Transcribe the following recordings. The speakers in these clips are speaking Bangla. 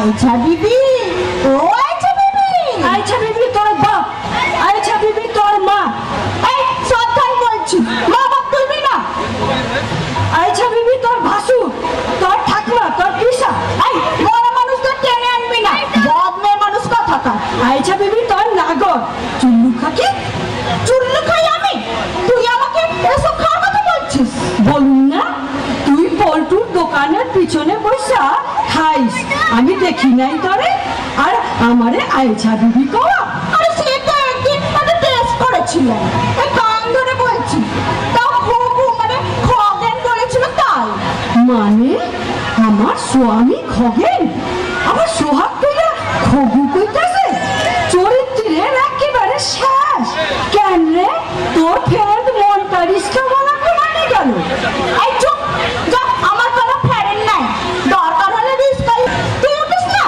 আচ্ছা বিবি, ও আচ্ছা বিবি, আচ্ছা বিবি তোর বাপ, আচ্ছা বিবি তোর মা। এই সাবধান বলছি, মা বাপ তুলবি না। আচ্ছা বিবি তোর ভাসু, তোর ঠাকুমা, তোর পিসা। এই বড় মানুষ তো টেনে আনবি না, বদমের মানুষ কথা কা। আচ্ছা বিবি তোর নাগর, চুল্লু খাকি। চুল্লু খাই আমি? তুই আমাকে এসব খাওয়ার কথা বলছিস? বলুন না, তুই পল্টুর দোকানের পিছনে বসা খাইস, আমি দেখি নাই তোরে। আর আমারে আইছা বিবি কওয়া। আরে সে তো একদিন মানে টেস্ট করেছিলেন, এই কান ধরে বলছি। তাও খুব মানে খগেন বলেছিল তাই। মানে আমার স্বামী খগেন আমার সোহাগ কইরা খগু কইতাছে? চরিত্রের একেবারে শেষ। কেন রে, তোর ফের মনটা রিস্কা বলা কমানে গেল? এই চুপ, যা, আমার কোনো ফেরেন নাই। দরকার হলে রিস্কাই তুই উঠিস না।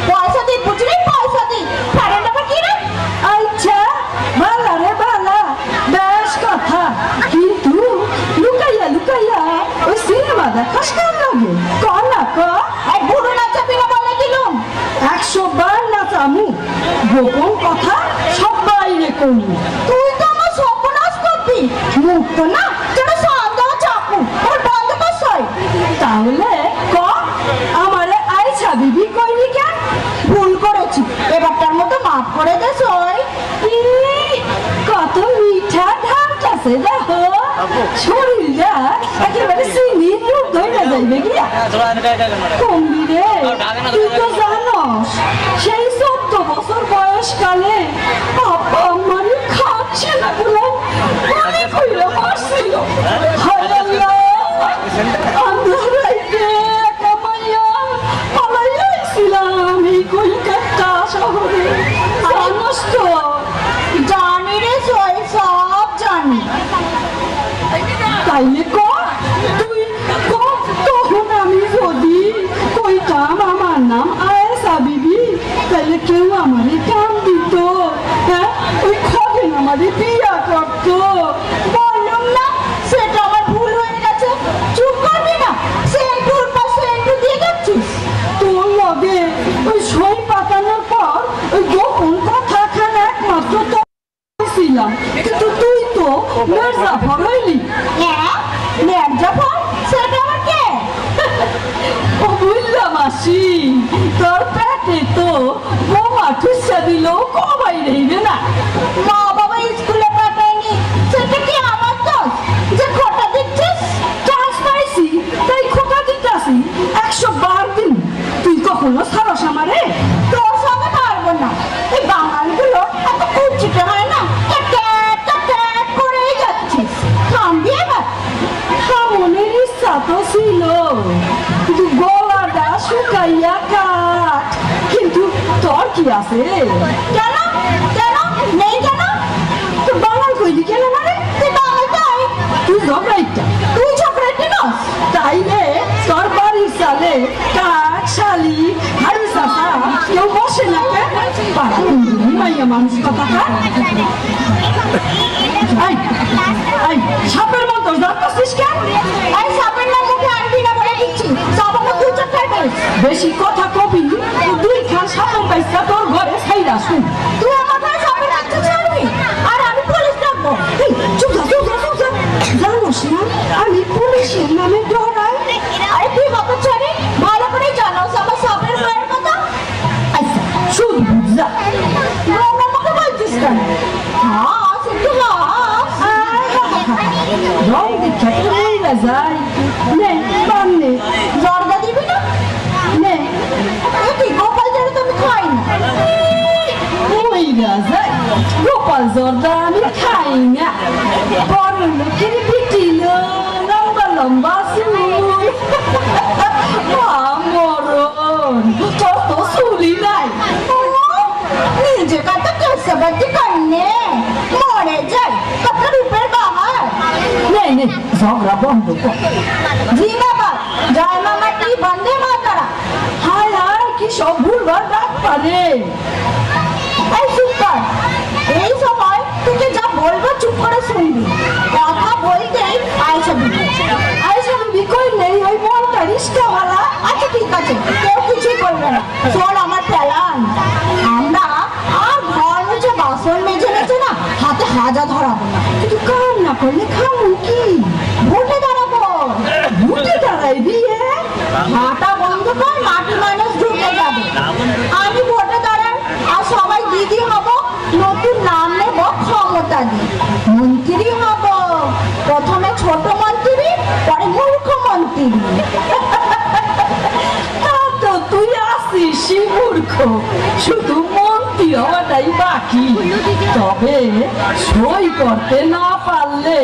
পয়সা দিই বুঝলি, পয়সা দিই। ফেরেন আবার কি রে? আচ্ছা ভালা রে ভালা, বেশ কথা। কিন্তু লুকাইয়া লুকাইয়া ওই সিনেমা দেখাস কেন লাগে? ক না ক। এই বুড়ো নাচাবি না বলে দিলুম। 100 বার নাচামু, গোপন কথা সব বাইরে করবো। তুই তো আমার সর্বনাশ করবি। মুখ তো না যেন সান্দাও চাকু, ওর বন্ধ করছই। তাহলে ক, আমারে আইছা বিবি কইলি কেন? ভুল করেছি, এবারটার মতো মাফ করে দে সই। কত মিঠা ঢাকছে দেখো, শরীরটা একেবারে চিনির রূপ ধরে যাইবে গিয়া। কমবি রে, তুই তো জানস সেই 14 বছর বয়সকালে বাবা আমার খাচ্ছে না গুলো অনেক হইলো মারছিল। হায় আল্লাহ, আন্ধারাইতে একা মাইয়া পালাইয়া আইছিলাম এই কলকাতা শহরে। জানস তো? জানি রে সই, সব জানি। তাইলে ক, তুই ক, তখন আমি যদি কইতাম আমার নাম আয়েশা বিবি, তাইলে কেউ আমারে কাম দিত? হ্যাঁ, ওই খগেন আমারে বিয়া করতো। বললাম না, সেটা আমার ভুল হয়ে গেছে। চুপ করবি না? সেন্টুর পর সেন্টু দিয়ে যাচ্ছিস। তোর লগে ওই সই পাতানোর পর ওই গোপন কথাখানা একমাত্র তো ছিলাম, কিন্তু তুই তো মির্জাফর হইলি। হ্যাঁ, মির্জাফর? সেটা আমার কে? ও বুঝলাম মাসি, তোর পেটে তো বোমা ঠুসা দিলেও কমাই রইবে না। মা বাবা স্কুলে পাঠায়নি, সেটা কি আমার দোষ যে খোটা দিচ্ছিস? চান্স পাইছি তাই খোকা দিতাছি, 100 বার দিন। তুই কখনো ছাড়স আমারে? তোর সঙ্গে পারবো না। এই বাঙালিগুলো এত কুচিতে হয় না, ট্যাট করেই যাচ্ছিস। থামবি এবার? মনের ইচ্ছা তো ছিল, কিন্তু গলাটা শুকাইয়া কাঠ। কিন্তু তোর কি আছে? কেন? কেন নেই? কেন তুই বাঙাল কইলি কেন মানে? তুই বাঙালি তাই? তুই ঝগড়াইটা। তুই চক্রাইতে নস? তাইলে তোর বাড়ির চালে কাক শালি হাড়ি চাষা কেউ বসে না কেন? পাড়া কুন্ডুরি মাইয়া মানুষ কথা কা। আই আই সাপের মতো যাচ্ছিস কেন? এই সাপের নাম মুখে আনবি না বলে দিচ্ছি। সব আমার তুই চক্রাই পারিস। বেশি কথা কবি, দুই খান সাপন পাইছা তোর ঘরে ছাইরা শুন। তুই আমার ঘরে সাপের বাচ্চা ছাড়বি আর আমি পুলিশ ডাকবো। এই চুপ যা চুপ যা চুপ যা। জানোস না আমি পুলিশের নামে ডরাই? আরে তুই বাবা ছাড়ি, ভালো করে জানোস আমার সাপের ভয়ের কথা। আচ্ছা শুধু বুঝা রঙা মুখে বলছিস কেন? হাস একটু হাস। রং দেখা তো রইলা যায়। নে পান নে। জর্দা দিবি না? নে কি গোপাল জল তো আমি খাই না। রইলা যায়। গোপাল জর্দা আমি খাই না। বড় লোকের পিটিল লম্বা লম্বা চুল। মরণ, তোর তো চুলি নাই। নিজে কত কেসবাজি কান্নে মরে যায় কত রূপের বাহার। নে নে ঝগড়া বন্ধ কর। জিন্দাবাদ, জয় মা মাটি, বন্দে মাতারা। হায় হায় কি সব ভুলবার ডাক পারে। এই চুপ কর। এই সময় তোকে যা বলবো চুপ করে শুনবি। কথা বলতেই আয়েশা বিবি। আয়েশা বিবি কইলেই ওই মনটা রিস্কাওয়ালা। আচ্ছা ঠিক আছে, কেউ কিছুই বলবে না। শোন করলে খামু কি? ভোটে দাঁড়াবো। ভোটে দাঁড়াই দিয়ে হাঁটা বন্ধ কর, মাটি মানুষ ঢুকে যাবে। আমি ভোটে দাঁড়াই আর সবাই দিদি হব, নতুন নাম নেব ক্ষমতা দিয়ে। মন্ত্রী হব, প্রথমে ছোট মন্ত্রী, পরে মুখ্যমন্ত্রী। তা তো তুই আসিস মূর্খ, শুধু মন্ত্রী হওয়াটাই বাকি। তবে সই করতে না পারলে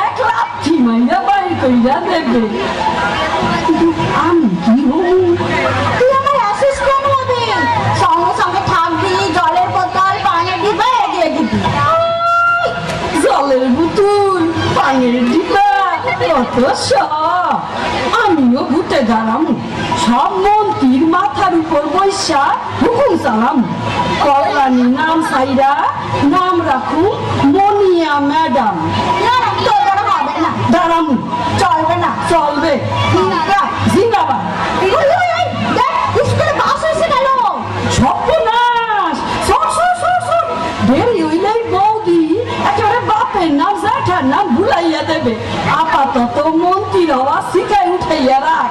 1 লাঠি মাইরা বাই কইরা দেবে। কিন্তু আমি কি হবো? তুই আমার অ্যাসিস্ট্যান্ট হবি, সঙ্গে সঙ্গে থাকবি, জলের বোতল পানি দিবে এগিয়ে দিবি। জলের বোতল, পানির ডিবা, কত সব। আমিও ভূতে দাঁড়াম, সব মন্ত্রীর মাথার উপর বৈশা হুকুম চালাম। কল্যাণী নাম সাইরা নাম রাখুন মনিয়া ম্যাডাম। না না, তোর দ্বারা হবে না, দাঁড়াম, চলবে না। চলবে। জিন্দাবাদ। জিন্দাবাদ। ওই, ওই, ওই, দেখ, স্কুলে বাস এসে গেল। সর্বনাশ, সর সর সর সর। দেরি হইলেই বৌদি একেবারে বাপের নাম জ্যাঠার নাম ভুলাইয়া দেবে। আপাতত মন্ত্রী হওয়া শিখাই উঠাইয়া রাখ,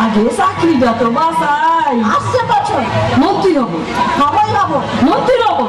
আগে চাকরিটা তো বাঁচাই। আসছে বছর মন্ত্রী হবো, হবই হবো। মন্ত্রী হবো।